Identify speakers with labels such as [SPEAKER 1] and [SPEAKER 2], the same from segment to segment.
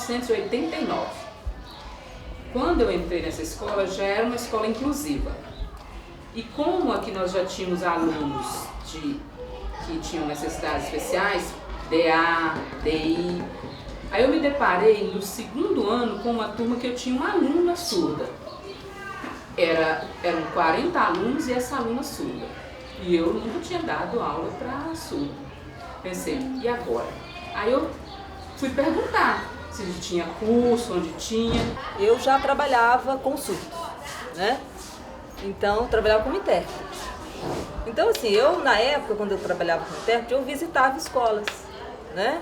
[SPEAKER 1] 1989. Quando eu entrei nessa escola, já era uma escola inclusiva. E como aqui nós já tínhamos alunos que tinham necessidades especiais, DA, DI, aí eu me deparei no segundo ano com uma turma que eu tinha uma aluna surda. Eram 40 alunos e essa aluna surda. E eu nunca tinha dado aula para surdo. Pensei, e agora? Aí eu fui perguntar se tinha curso, onde tinha.
[SPEAKER 2] Eu já trabalhava com surdos, né? Então, trabalhava como intérprete. Então, assim, eu, na época, quando eu trabalhava como intérprete, eu visitava escolas, né?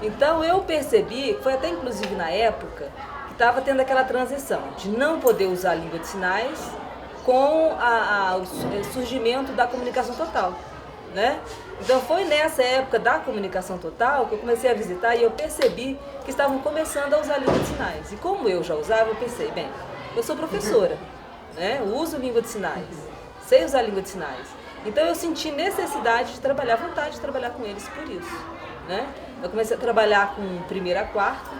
[SPEAKER 2] Então, eu percebi, foi até inclusive na época, que estava tendo aquela transição de não poder usar a língua de sinais com o surgimento da comunicação total, né? Então, foi nessa época da comunicação total que eu comecei a visitar e eu percebi que estavam começando a usar a língua de sinais. E como eu já usava, eu pensei, bem, eu sou professora, né? Eu uso língua de sinais, sei usar língua de sinais. Então eu senti necessidade de trabalhar, vontade de trabalhar com eles por isso, né? Eu comecei a trabalhar com primeira a quarta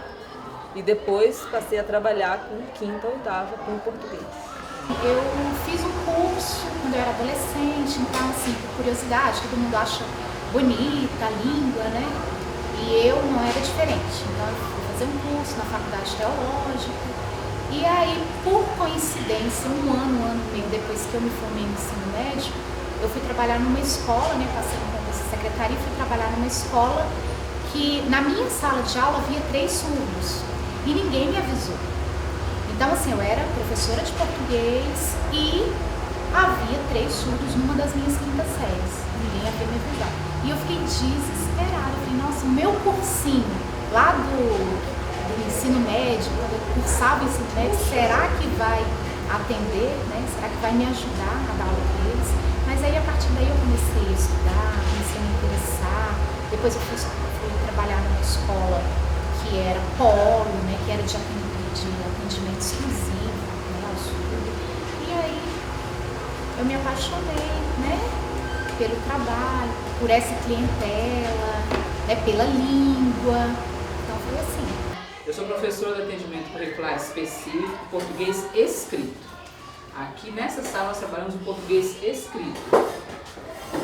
[SPEAKER 2] e depois passei a trabalhar com quinta a oitava com português.
[SPEAKER 3] Eu fiz um curso quando eu era adolescente, então assim, por curiosidade, todo mundo acha bonita a língua, né? E eu não era diferente, então eu fui fazer um curso na faculdade teológica. E aí, por coincidência, um ano e meio depois que eu me formei no ensino médio, eu fui trabalhar numa escola, né, passei no concurso de secretaria e fui trabalhar numa escola que na minha sala de aula havia 3 surdos e ninguém me avisou. Então, assim, eu era professora de português e havia 3 surdos numa das minhas quintas séries. Ninguém havia me avisado. E eu fiquei desesperada. Eu falei, nossa, o meu cursinho lá do ensino médio, quando eu cursava o ensino médio, será que vai atender, né? Será que vai me ajudar a dar aula para eles? Mas aí, a partir daí, eu comecei a estudar, comecei a me interessar. Depois eu fui trabalhar numa escola que era polo, né? Que era de atendimento exclusivo, né? Ao surdo. E aí, eu me apaixonei, né? Pelo trabalho, por essa clientela, né? Pela língua. Então, foi assim.
[SPEAKER 1] Eu sou professora de atendimento curricular específico, português escrito. Aqui nessa sala nós trabalhamos o português escrito.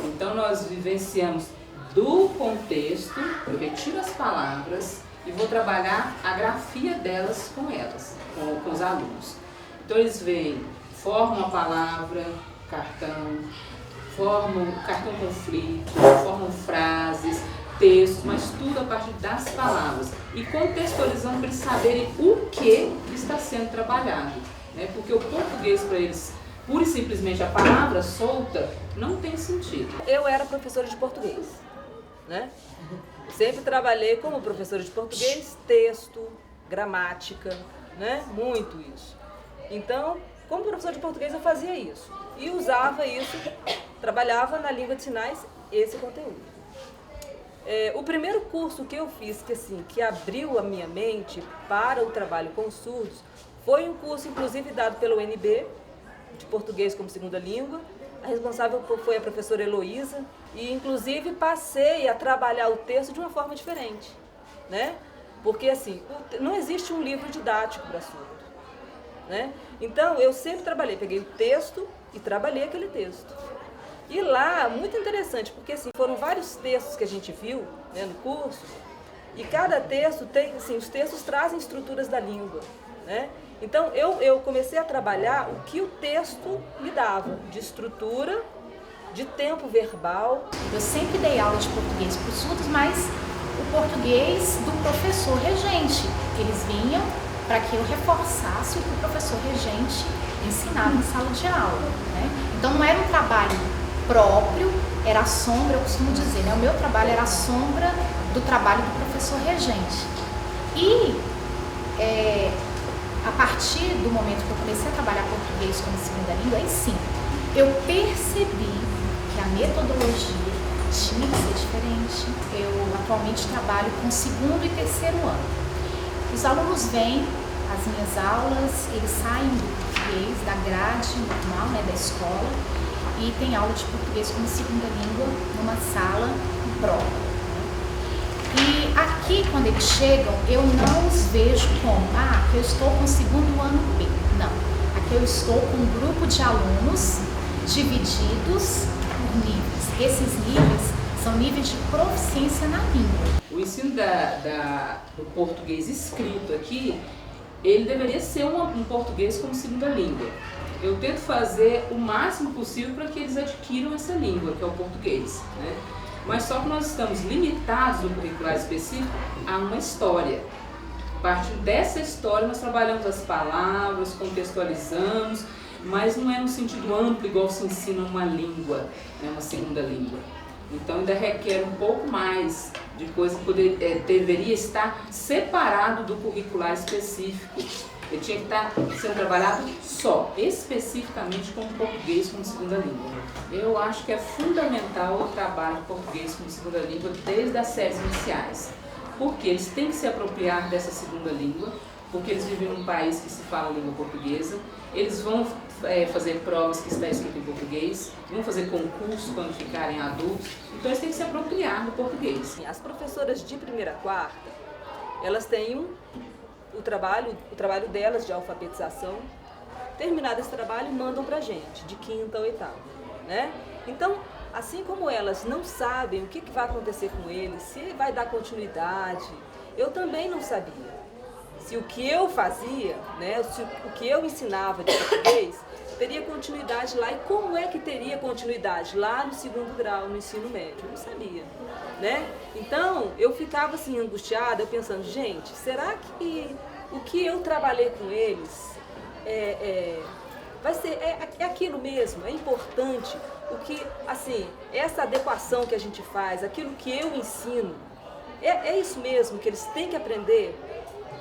[SPEAKER 1] Então nós vivenciamos do contexto, eu retiro as palavras e vou trabalhar a grafia delas com elas, com os alunos. Então eles veem, formam a palavra, cartão, formam cartão conflito, formam frases, textos, mas tudo a partir das palavras e contextualizando para eles saberem o que está sendo trabalhado, né? Porque o português para eles, pura e simplesmente a palavra solta, não tem sentido.
[SPEAKER 2] Eu era professora de português, né? Sempre trabalhei como professora de português, texto, gramática, né? Muito isso. Então, como professora de português eu fazia isso e usava isso, trabalhava na língua de sinais esse conteúdo. O primeiro curso que eu fiz, que abriu a minha mente para o trabalho com surdos, foi um curso, inclusive, dado pelo UNB, de português como segunda língua. A responsável foi a professora Heloísa, e, inclusive, passei a trabalhar o texto de uma forma diferente, né? Porque, assim, não existe um livro didático para surdo, né? Então, eu sempre peguei o texto e trabalhei aquele texto. E lá, muito interessante, porque assim, foram vários textos que a gente viu, né, no curso, e cada texto tem, assim, os textos trazem estruturas da língua, né? Então, eu comecei a trabalhar o que o texto me dava, de estrutura, de tempo verbal.
[SPEAKER 3] Eu sempre dei aula de português para os surdos, mas o português do professor regente. Eles vinham para que eu reforçasse o que o professor regente ensinava em sala de aula, né? Então, não era um trabalho próprio, era a sombra, eu costumo dizer, né? O meu trabalho era a sombra do trabalho do professor regente. E a partir do momento que eu comecei a trabalhar português como segunda língua, aí sim, eu percebi que a metodologia tinha que ser diferente. Eu atualmente trabalho com segundo e terceiro ano. Os alunos vêm às minhas aulas, eles saem do português, da grade normal, né, da escola, e tem aula de português como segunda língua numa sala em prova. Né? E aqui, quando eles chegam, eu não os vejo como, aqui eu estou com o segundo ano B. Não. Aqui eu estou com um grupo de alunos divididos por níveis. Esses níveis são níveis de proficiência na língua.
[SPEAKER 1] O ensino do português escrito aqui, ele deveria ser um português como segunda língua. Eu tento fazer o máximo possível para que eles adquiram essa língua, que é o português, né? Mas só que nós estamos limitados no curricular específico a uma história. A partir dessa história nós trabalhamos as palavras, contextualizamos, mas não é no sentido amplo igual se ensina uma língua, né, uma segunda língua. Então ainda requer um pouco mais de coisa que deveria estar separado do curricular específico. Ele tinha que estar sendo trabalhado só, especificamente com o português como segunda língua. Eu acho que é fundamental o trabalho de português como segunda língua desde as séries iniciais. Porque eles têm que se apropriar dessa segunda língua, porque eles vivem num país que se fala língua portuguesa, eles vão fazer provas que está escrito em português, vão fazer concurso quando ficarem adultos, então eles têm que se apropriar do português.
[SPEAKER 2] As professoras de 1ª a 4ª, elas têm o trabalho delas de alfabetização. Terminado esse trabalho, mandam pra gente, de 5ª a 8ª, né? Então, assim como elas não sabem o que vai acontecer com eles, se vai dar continuidade, eu também não sabia. Se o que eu fazia, né, se o que eu ensinava de português, teria continuidade lá. E como é que teria continuidade lá no 2º grau, no ensino médio? Eu não sabia, né? Então, eu ficava assim angustiada, pensando, gente, será que o que eu trabalhei com eles vai ser aquilo mesmo? É importante? O que, assim, essa adequação que a gente faz, aquilo que eu ensino, é isso mesmo que eles têm que aprender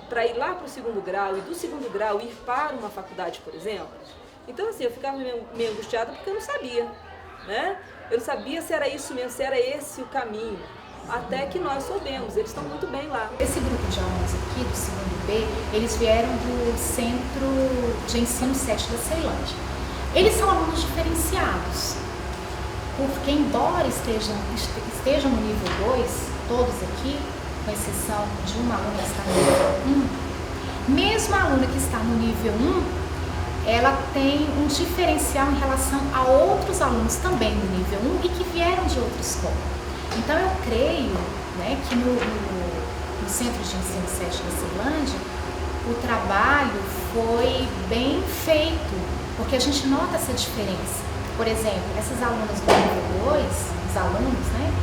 [SPEAKER 2] para ir lá para o 2º grau e do 2º grau ir para uma faculdade, por exemplo? Então, assim, eu ficava meio angustiada porque eu não sabia, né? Eu não sabia se era isso mesmo, se era esse o caminho. Até que nós soubemos, eles estão muito bem lá.
[SPEAKER 3] Esse grupo de alunos aqui do 2º B, eles vieram do Centro de Ensino 7 da Ceilândia. Eles são alunos diferenciados, porque embora estejam no nível 2, todos aqui, com exceção de uma aluna que está no nível 1, mesmo a aluna que está no nível 1, ela tem um diferencial em relação a outros alunos também do nível 1 e que vieram de outra escola. Então eu creio, né, que no Centro de Ensino 7 da Ceilândia, o trabalho foi bem feito, porque a gente nota essa diferença. Por exemplo, essas alunas do nível 2, os alunos, né,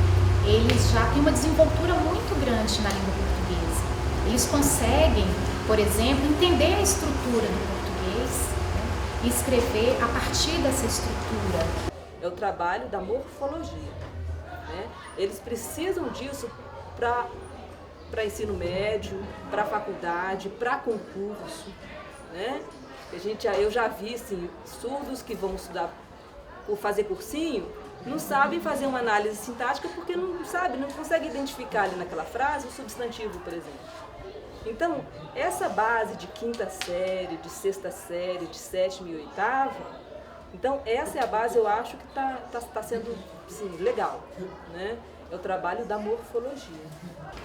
[SPEAKER 3] eles já têm uma desenvoltura muito grande na língua portuguesa. Eles conseguem, por exemplo, entender a estrutura do português, né, e escrever a partir dessa estrutura.
[SPEAKER 2] É o trabalho da morfologia, né? Eles precisam disso para ensino médio, para faculdade, para concurso, né? Eu já vi assim, surdos que vão estudar por fazer cursinho, não sabem fazer uma análise sintática porque não conseguem identificar ali naquela frase o substantivo, por exemplo. Então, essa base de 5ª série, de 6ª série, de 7ª e 8ª, então essa é a base, eu acho que tá sendo assim, legal, né? É o trabalho da morfologia.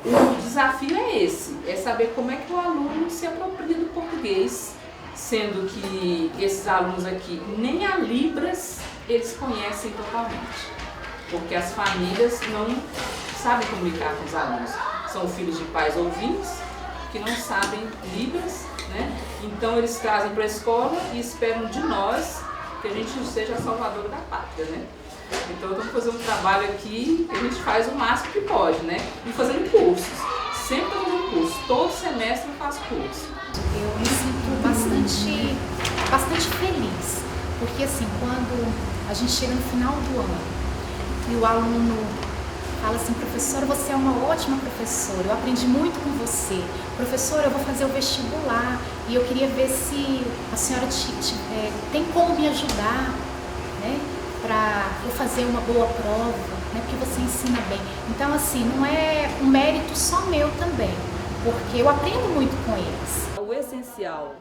[SPEAKER 1] O desafio é esse, é saber como é que o aluno se apropria do português, sendo que esses alunos aqui, nem a Libras eles conhecem totalmente, porque as famílias não sabem comunicar com os alunos. São filhos de pais ouvintes que não sabem Libras, né? Então eles trazem para a escola e esperam de nós que a gente seja a salvadora da pátria, né? Então estamos fazendo um trabalho aqui que a gente faz o máximo que pode, né? E fazendo cursos, sempre fazendo curso, todo semestre eu faço curso.
[SPEAKER 3] Eu me sinto bastante feliz, porque assim, quando a gente chega no final do ano e o aluno fala assim, professora, você é uma ótima professora, eu aprendi muito com você. Professora, eu vou fazer o vestibular e eu queria ver se a senhora tem como me ajudar, né, para eu fazer uma boa prova, né, porque você ensina bem. Então, assim, não é um mérito só meu também, porque eu aprendo muito com eles.
[SPEAKER 2] O essencial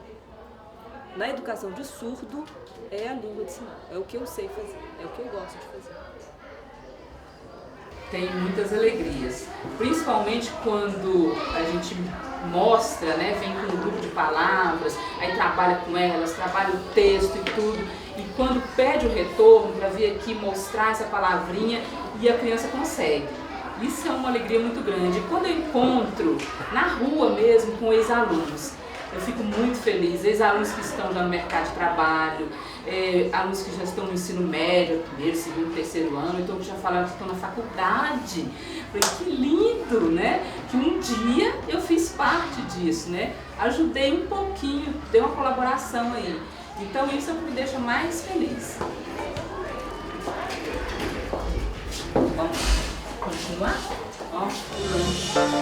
[SPEAKER 2] na educação de surdo é a língua de sinal, é o que eu sei fazer, é o que eu gosto de fazer.
[SPEAKER 1] tem muitas alegrias, principalmente quando a gente mostra, né, vem com um grupo de palavras, aí trabalha com elas, trabalha o texto e tudo, e quando pede o retorno para vir aqui mostrar essa palavrinha e a criança consegue. Isso é uma alegria muito grande. E quando eu encontro na rua mesmo com ex-alunos, eu fico muito feliz. Ex-alunos que estão já no mercado de trabalho, alunos que já estão no ensino médio, primeiro, segundo, terceiro ano, então que já falaram que estão na faculdade. Falei, que lindo, né? Que um dia eu fiz parte disso, né? Ajudei um pouquinho, dei uma colaboração aí. Então isso é o que me deixa mais feliz. Vamos continuar? Ó, pulando.